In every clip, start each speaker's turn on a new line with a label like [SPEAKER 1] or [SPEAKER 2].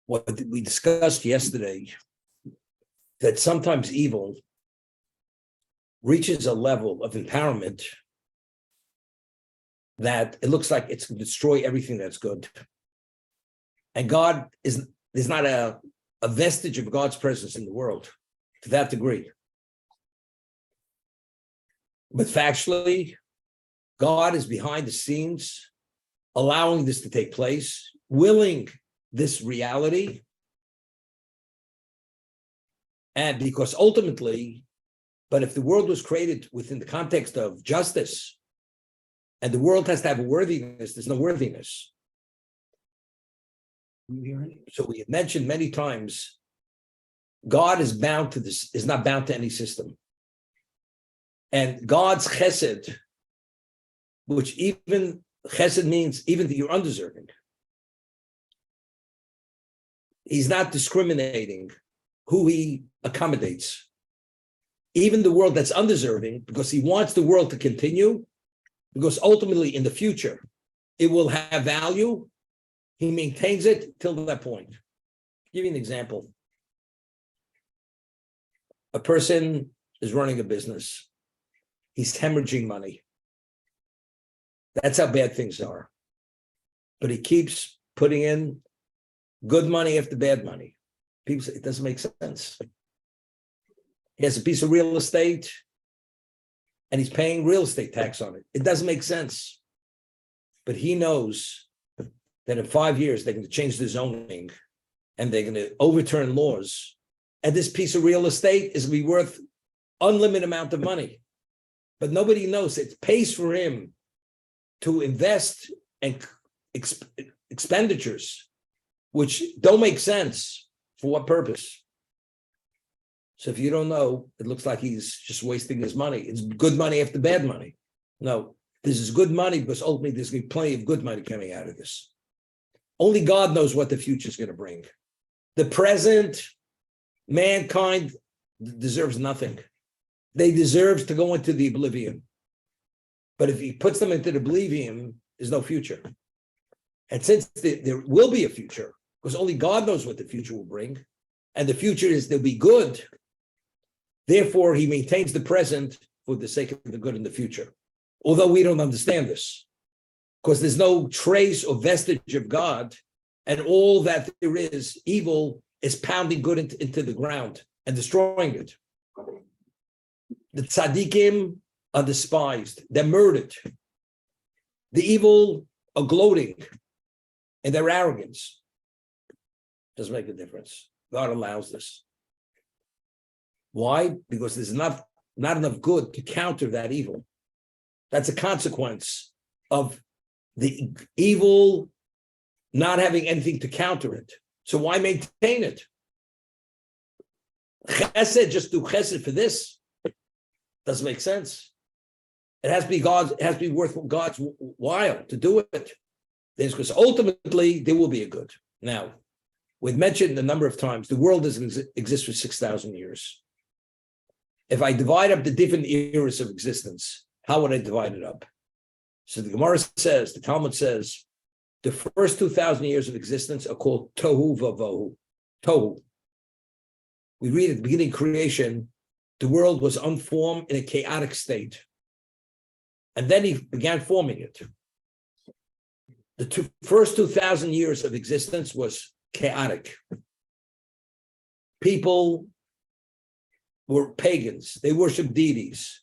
[SPEAKER 1] what we discussed yesterday, that sometimes evil reaches a level of empowerment that it looks like it's going to destroy everything that's good. And there's not a vestige of God's presence in the world to that degree. But factually, God is behind the scenes, allowing this to take place, willing this reality. And because ultimately, but if the world was created within the context of justice, and the world has to have a worthiness, there's no worthiness. So we have mentioned many times, God is bound to this, is not bound to any system. And God's chesed, which even chesed means even that you're undeserving. He's not discriminating who he accommodates. Even the world that's undeserving, because he wants the world to continue, because ultimately in the future, it will have value. He maintains it till that point. I'll give you an example. A person is running a business. He's hemorrhaging money. That's how bad things are. But he keeps putting in good money after bad money. People say it doesn't make sense. He has a piece of real estate and he's paying real estate tax on it. It doesn't make sense. But he knows that in 5 years, they're going to change the zoning and they're going to overturn laws. And this piece of real estate is going to be worth unlimited amount of money. But nobody knows it pays for him to invest in expenditures which don't make sense. For what purpose? So if you don't know, it looks like he's just wasting his money. It's good money after bad money. No, this is good money because ultimately there's going to be plenty of good money coming out of this. Only God knows what the future is going to bring. The present, mankind deserves nothing. They deserve to go into the oblivion. But if he puts them into the oblivion, there's no future. And since there will be a future, because only God knows what the future will bring, and the future is they'll be good, therefore he maintains the present for the sake of the good in the future. Although we don't understand this, because there's no trace or vestige of God, and all that there is, evil, is pounding good into the ground and destroying it. The tzaddikim are despised, they're murdered. The evil are gloating in their arrogance. Doesn't make a difference. God allows this. Why? Because there's not enough good to counter that evil. That's a consequence of the evil not having anything to counter it. So why maintain it? Chesed, just do chesed for this. Doesn't make sense. It has to be God. It has to be worth God's while to do it. Because ultimately there will be a good. Now, we've mentioned a number of times the world doesn't exist for 6,000 years. If I divide up the different eras of existence, how would I divide it up? So the Gemara says, the Talmud says, the first 2,000 years of existence are called tohu vavohu. Tohu. We read at the beginning of creation, the world was unformed in a chaotic state. And then he began forming it. The first 2,000 years of existence was chaotic. People were pagans. They worshiped deities.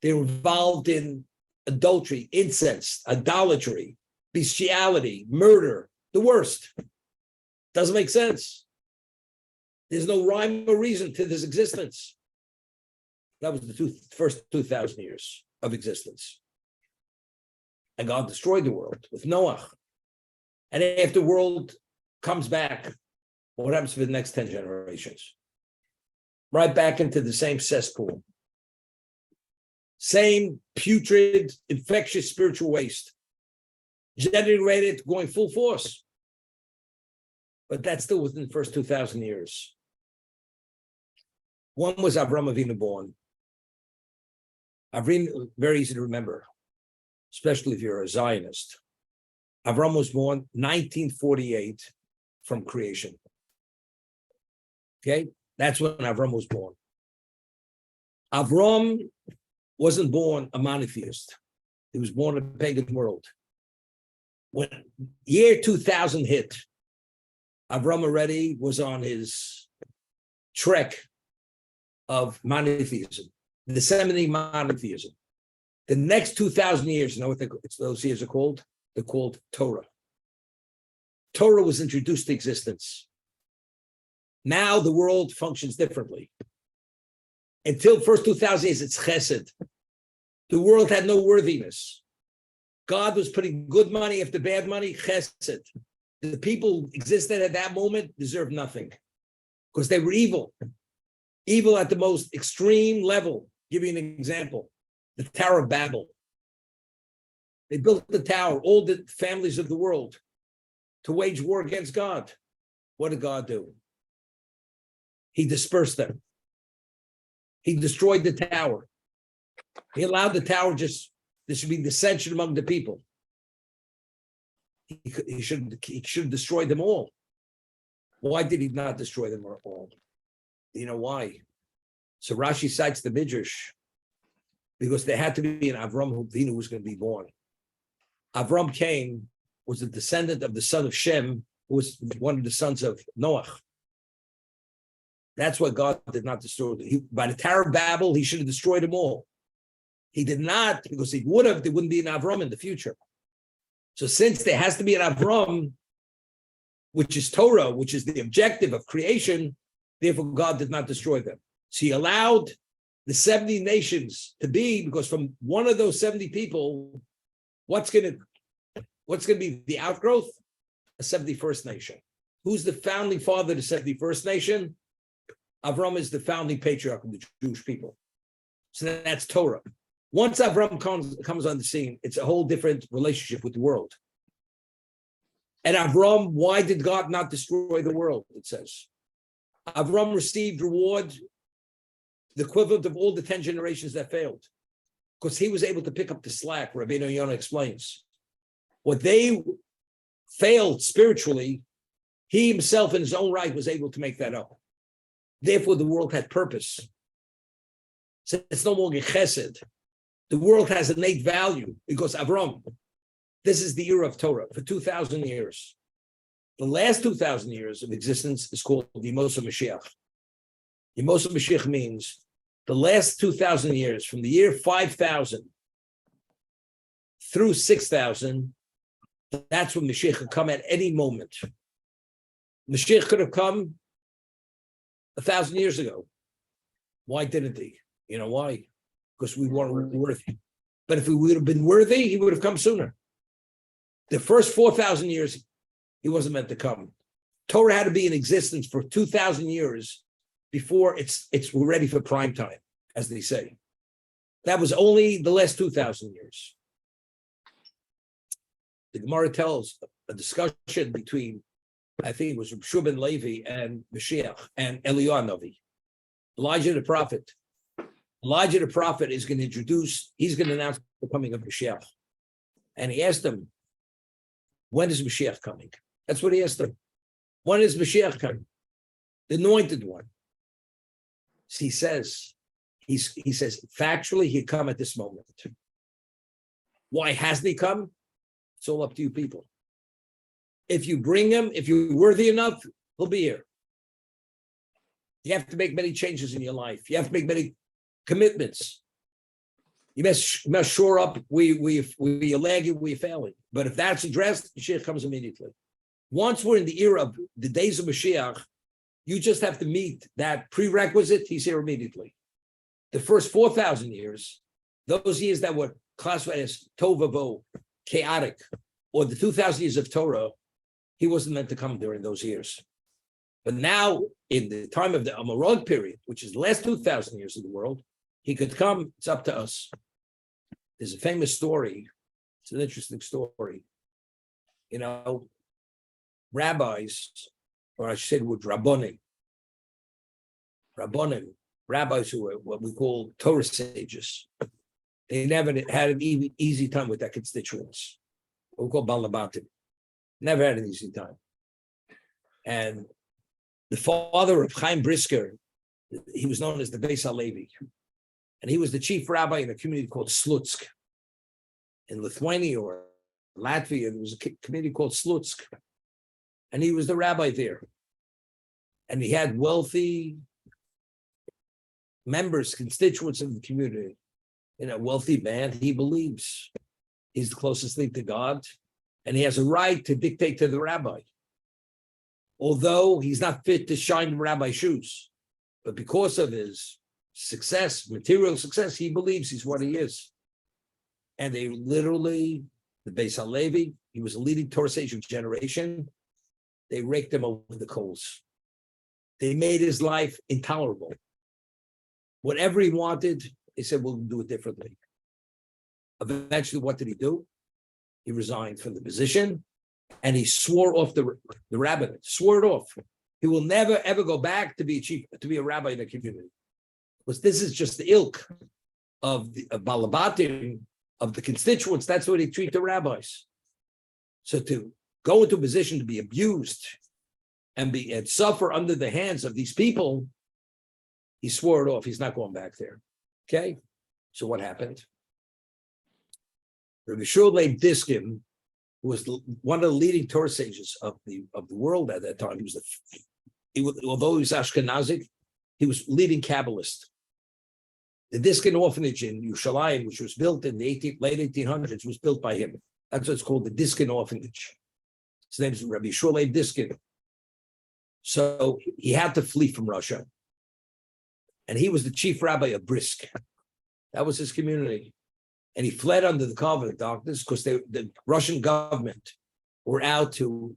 [SPEAKER 1] They were involved in adultery, incense, idolatry, bestiality, murder, the worst. Doesn't make sense. There's no rhyme or reason to this existence. That was the first 2,000 years of existence. And God destroyed the world with Noah. And after the world comes back, what happens for the next 10 generations? Right back into the same cesspool. Same putrid, infectious spiritual waste. Generated going full force. But that's still within the first 2,000 years. One was Avram Avinu born. Avram, very easy to remember, especially if you're a Zionist. Avram was born 1948 from creation. Okay, that's when Avram was born. Avram wasn't born a monotheist. He was born in a pagan world. When year 2000 hit, Avram already was on his trek of monotheism, disseminating monotheism. The next 2,000 years, you know what those years are called? They're called Torah. Torah was introduced to existence. Now the world functions differently. Until first 2,000 years, it's chesed. The world had no worthiness. God was putting good money after bad money, chesed. The people existed at that moment deserved nothing because they were evil. Evil at the most extreme level. Give you an example. The Tower of Babel. They built the tower, all the families of the world, to wage war against God. What did God do? He dispersed them. He destroyed the tower. He allowed the tower there should be dissension among the people. He should have destroyed them all. Why did he not destroy them all? You know why? So Rashi cites the Midrash because there had to be an Avram who was going to be born. Avram was a descendant of the son of Shem, who was one of the sons of Noach. That's why God did not destroy them. By the Tower of Babel, he should have destroyed them all. He did not, because he would have, there wouldn't be an Avram in the future. So since there has to be an Avram, which is Torah, which is the objective of creation, therefore God did not destroy them. So he allowed the 70 nations to be, because from one of those 70 people, what's going to be the outgrowth? A 71st nation. Who's the founding father of the 71st nation? Avram is the founding patriarch of the Jewish people. So that's Torah. Once Avram comes on the scene, it's a whole different relationship with the world. And Avram, why did God not destroy the world? It says. Avram received reward, the equivalent of all the 10 generations that failed, because he was able to pick up the slack. Rabbeinu Yonah explains. What they failed spiritually, he himself in his own right was able to make that up. Therefore, the world had purpose. So it's no longer chesed. The world has innate value because Avram, this is the era of Torah for 2,000 years. The last 2,000 years of existence is called Yemos HaMashiach. Yemos HaMashiach means the last 2,000 years, from the year 5,000 through 6,000, that's when Mashiach could come at any moment. Mashiach could have come 1,000 years ago. Why didn't he? You know why? Because we weren't worthy. But if we would have been worthy, he would have come sooner. The first 4,000 years, he wasn't meant to come. Torah had to be in existence for 2,000 years before we're ready for prime time, as they say. That was only the last 2,000 years. The Gemara tells a discussion between, I think it was Shub ben Levi and Mashiach and Eliyahu Navi. Elijah the prophet. Elijah the prophet is going to he's going to announce the coming of Mashiach. And he asked him, when is Mashiach coming? That's what he asked him. When is Mashiach coming? The anointed one. So he says, factually, he'd come at this moment. Why hasn't he come? It's all up to you people. If you bring him, if you're worthy enough, he'll be here. You have to make many changes in your life. You have to make many commitments. You must shore up where you're lagging, where you're failing. But if that's addressed, Mashiach comes immediately. Once we're in the era of the days of Mashiach, you just have to meet that prerequisite. He's here immediately. The first 4,000 years, those years that were classified as tovavo, chaotic, or the 2,000 years of Torah, he wasn't meant to come during those years. But now, in the time of the Amorod period, which is the last 2,000 years of the world, he could come. It's up to us. There's a famous story. It's an interesting story. You know, rabbis, or I should say the word rabbonim, rabbis who were what we call Torah sages. They never had an easy time with their constituents. What we call balabatim. Never had an easy time. And The father of Chaim Brisker, he was known as the Beis HaLevi, and he was the chief rabbi in a community called Slutsk. In Lithuania or Latvia, there was a community called Slutsk, and he was the rabbi there. And he had wealthy members, constituents of the community. In a wealthy man, he believes he's the closest thing to God, and he has a right to dictate to the rabbi. Although he's not fit to shine the rabbi's shoes, but because of his success, material success, he believes he's what he is. And they literally, the Beis HaLevi, he was a leading Torah sage of generation. They raked him over the coals. They made his life intolerable. Whatever he wanted, they said, we'll do it differently. Eventually, what did he do? He resigned from the position, and he swore off the rabbinate, swore it off. He will never, ever go back to be a rabbi in the community. Because this is just the ilk of the balabatim, of the constituents. That's what they treat the rabbis. So to go into a position to be abused and suffer under the hands of these people, he swore it off. He's not going back there. Okay? So what happened? Rabbi Shur Leib Diskin, who was one of the leading Torah sages of the world at that time, although he was Ashkenazic, he was leading Kabbalist. The Diskin orphanage in Yerushalayim, which was built in the late 1800s, was built by him. That's what it's called, the Diskin orphanage. His name is Rabbi Shur Leib Diskin. So he had to flee from Russia. And he was the chief rabbi of Brisk. That was his community. And he fled under the cover of darkness because the Russian government were out to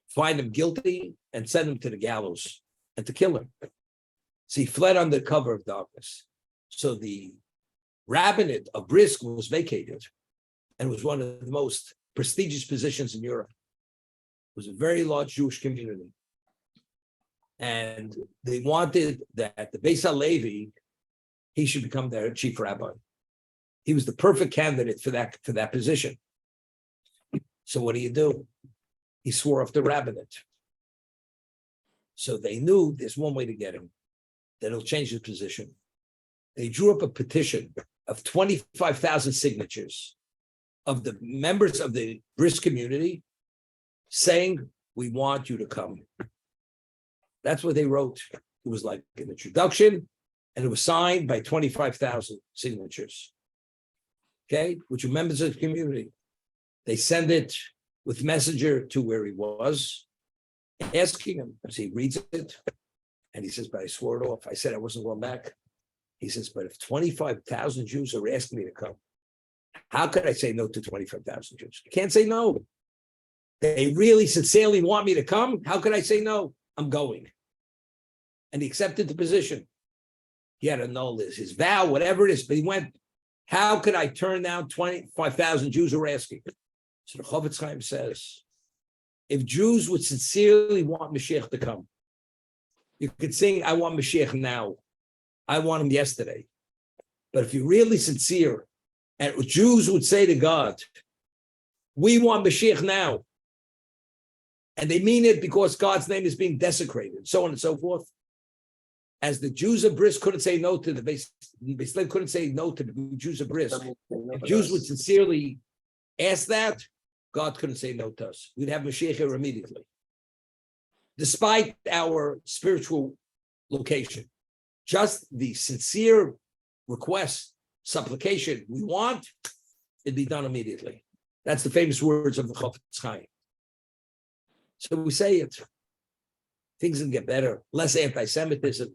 [SPEAKER 1] find him guilty and send him to the gallows and to kill him. So he fled under the cover of darkness. So the rabbinate of Brisk was vacated, and it was one of the most prestigious positions in Europe. It was a very large Jewish community. And they wanted that the Beis HaLevi, he should become their chief rabbi. He was the perfect candidate for that position. So what do? He swore off the rabbinate. So they knew there's one way to get him, that he'll change his position. They drew up a petition of 25,000 signatures of the members of the Brisk community saying, we want you to come. That's what they wrote. It was like an introduction, and it was signed by 25,000 signatures. Okay, which are members of the community. They send it with messenger to where he was, asking him, as he reads it, and he says, but I swore it off. I said I wasn't going back. He says, but if 25,000 Jews are asking me to come, how could I say no to 25,000 Jews? I can't say no. They really sincerely want me to come. How could I say no? I'm going. And he accepted the position. He had to annul his vow, whatever it is, but he went. How could I turn down 25,000 Jews who are asking? So the Chofetz Chaim says, if Jews would sincerely want Mashiach to come, you could sing, I want Mashiach now. I want him yesterday. But if you're really sincere, and Jews would say to God, we want Mashiach now. And they mean it because God's name is being desecrated, so on and so forth. As the Jews of Brisk couldn't say no to the Beis couldn't say no to the Jews of Brisk. If Jews would sincerely ask that, God couldn't say no to us. We'd have Mashiach here immediately. Despite our spiritual location, just the sincere request, supplication we want, it'd be done immediately. That's the famous words of the Chofetz Chaim. So we say it. Things will get better, less anti-Semitism.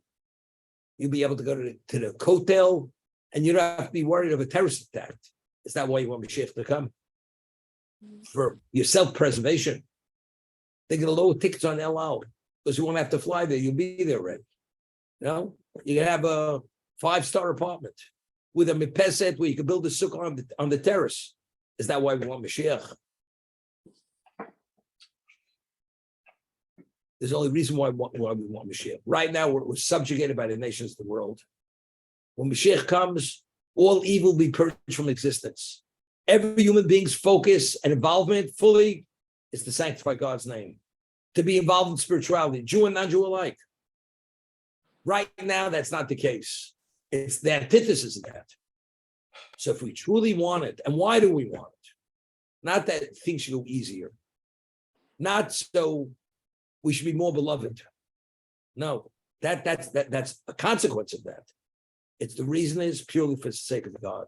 [SPEAKER 1] You'll be able to go to the Kotel, and you don't have to be worried of a terrorist attack. Is that why you want Mashiach to come? For your self-preservation. They're going to lower tickets on El Al because you won't have to fly there. You'll be there already. You know, you can have a 5-star apartment with a mipeset where you can build a sukkah on the terrace. Is that why we want Mashiach? There's the only reason why we want Mashiach. Right now, we're subjugated by the nations of the world. When Mashiach comes, all evil will be purged from existence. Every human being's focus and involvement fully is to sanctify God's name. to be involved in spirituality, Jew and non-Jew alike. Right now, that's not the case. It's the antithesis of that. So if we truly want it, and why do we want it? Not that things should go easier. Not so we should be more beloved. No, that's a consequence of that. It's the reason is purely for the sake of God.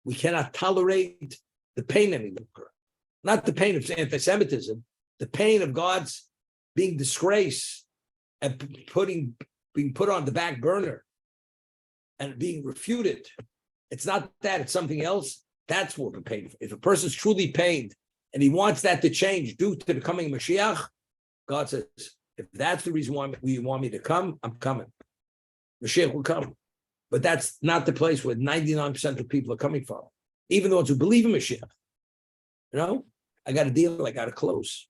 [SPEAKER 1] We cannot tolerate the pain any longer. Not the pain of anti-Semitism, the pain of God's being disgraced and being put on the back burner and being refuted. It's not that, it's something else. That's what we're pained for. If a person's truly pained and he wants that to change due to the coming Mashiach, God says, if that's the reason why you want me to come, I'm coming. Mashiach will come. But that's not the place where 99% of people are coming from. Even those who believe in Mashiach. I got a deal, I got to close.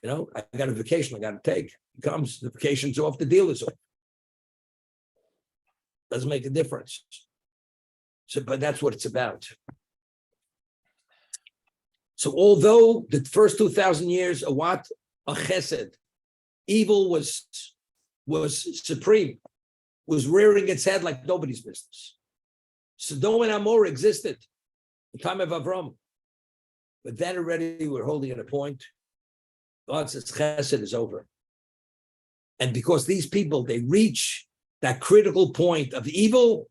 [SPEAKER 1] I got a vacation I got to take. He comes, the vacation's off, the deal is off. Doesn't make a difference. So, but that's what it's about. So although the first 2,000 years are what? A chesed. Evil was supreme, was rearing its head like nobody's business. Sodom and Amorah existed in the time of Avram. But then already we're holding at a point. God says chesed is over. And because these people, they reach that critical point of evil,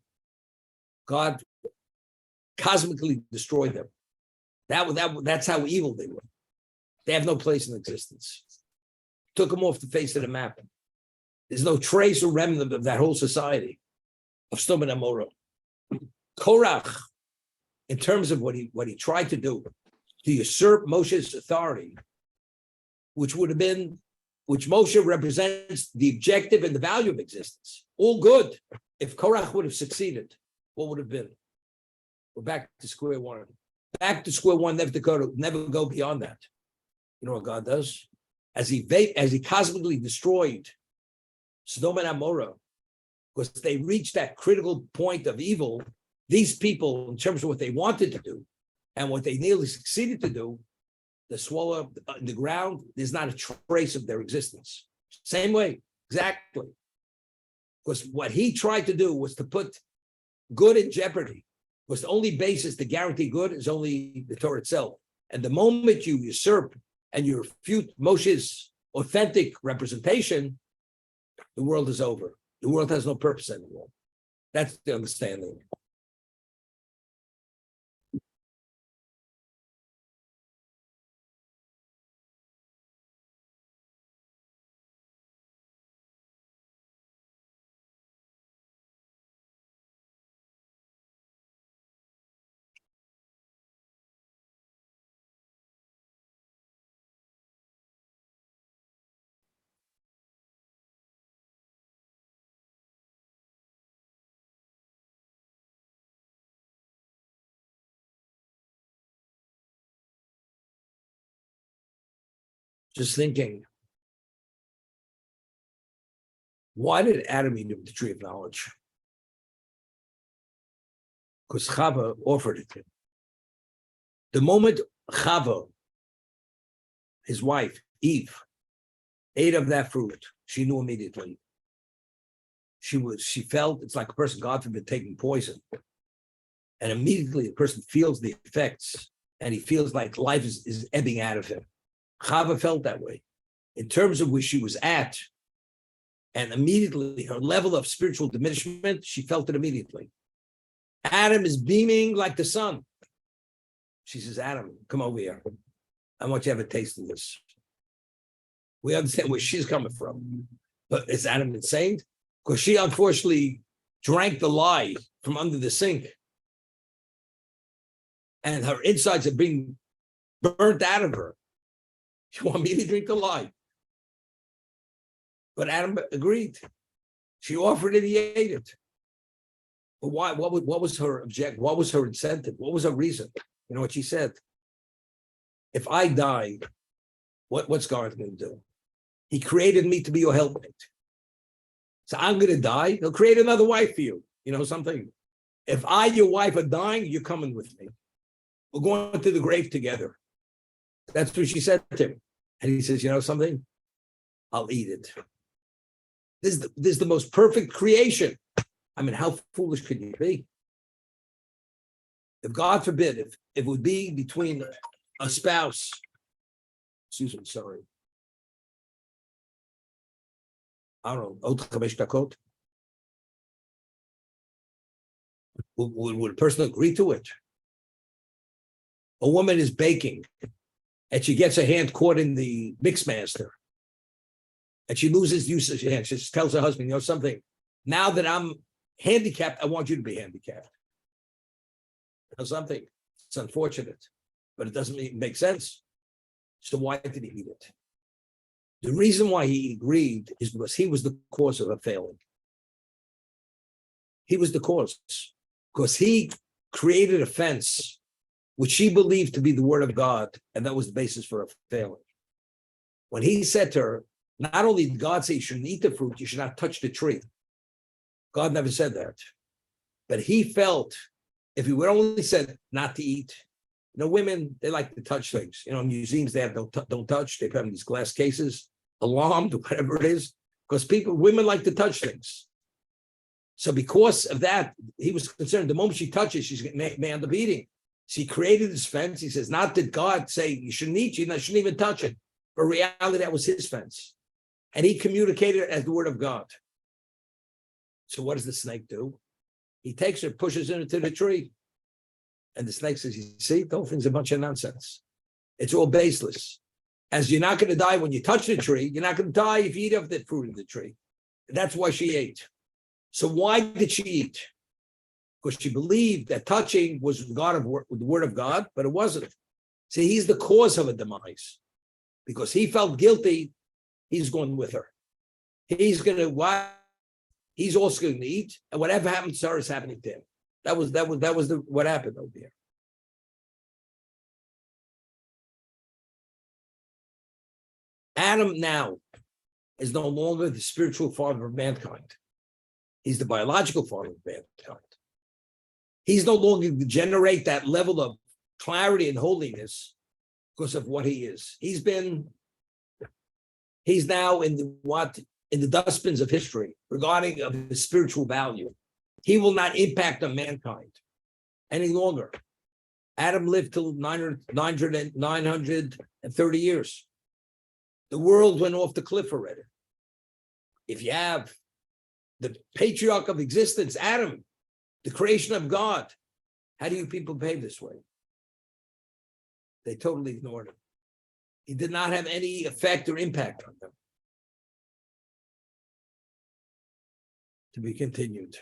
[SPEAKER 1] God cosmically destroyed them. That's how evil they were. They have no place in existence. Took them off the face of the map. There's no trace or remnant of that whole society of Sodom and Amorah. Korach, in terms of what he tried to do, to usurp Moshe's authority, which Moshe represents the objective and the value of existence. All good. If Korach would have succeeded, what would have been? We're back to square one. Back to square one, never go beyond that. You know what God does? As he cosmically destroyed Sodom and Amorah, because they reached that critical point of evil, these people, in terms of what they wanted to do and what they nearly succeeded to do, the swallow up in the ground, there's not a trace of their existence. Same way, exactly. Because what he tried to do was to put good in jeopardy. Because the only basis to guarantee good is only the Torah itself. And the moment you usurp and you refute Moshe's authentic representation, the world is over. The world has no purpose anymore. That's the understanding. Just thinking, why did Adam eat of the tree of knowledge? Because Chava offered it to him. The moment Chava, his wife, Eve, ate of that fruit, she knew immediately. She felt it's like a person, God forbid, taking poison. And immediately the person feels the effects and he feels like life is ebbing out of him. Chava felt that way in terms of where she was at. And immediately her level of spiritual diminishment, she felt it immediately. Adam is beaming like the sun. She says, Adam, come over here. I want you to have a taste of this. We understand where she's coming from. But is Adam insane? Because she unfortunately drank the lie from under the sink. And her insides are being burnt out of her. You want me to drink the lie? But Adam agreed. She offered it, he ate it. But why? What was her object? What was her incentive? What was her reason? You know what she said? If I die, what's God going to do? He created me to be your helpmate. So I'm going to die. He'll create another wife for you. You know something? If I, your wife, are dying, you're coming with me. We're going to the grave together. That's what she said to him. And he says, you know something? I'll eat it. This is the most perfect creation. I mean, how foolish could you be? If God forbid, if it would be between a spouse, excuse me, sorry. I don't know, would a person agree to it? A woman is baking and she gets her hand caught in the mix master and she loses use of her hand. She just tells her husband, you know something, now that I'm handicapped, I want you to be handicapped. You know something, it's unfortunate, but it doesn't make sense. So why did he eat it? The reason why he agreed is because he was the cause of her failing. He was the cause, because he created a fence which she believed to be the word of God, and that was the basis for her failing. When he said to her, not only did God say you shouldn't eat the fruit, you should not touch the tree. God never said that. But he felt if he would only said not to eat, you know, women, they like to touch things. You know, in museums, they have don't touch. They put them in these glass cases, alarmed, whatever it is, because women like to touch things. So because of that, he was concerned the moment she touches, she's going to end up eating. She created this fence. He says, not that God say you shouldn't eat, you shouldn't even touch it. But in reality, that was his fence. And he communicated it as the word of God. So what does the snake do? He takes her, pushes her into the tree. And the snake says, you see, the whole thing's a bunch of nonsense. It's all baseless. As you're not going to die when you touch the tree, you're not going to die if you eat of the fruit of the tree. And that's why she ate. So why did she eat? Because she believed that touching was the word of God, but it wasn't. See, he's the cause of a demise. Because he felt guilty, he's going with her. He's going to he's also going to eat, and whatever happens to her is happening to him. That was what happened over here. Adam now is no longer the spiritual father of mankind. He's the biological father of mankind. He's no longer to generate that level of clarity and holiness because of what he is. He's now in the dustbins of history regarding of his spiritual value. He will not impact on mankind any longer. Adam lived till 930 years. The world went off the cliff already. If you have the patriarch of existence, Adam, the creation of God, how do you people behave this way? They totally ignored him. He did not have any effect or impact on them. To be continued.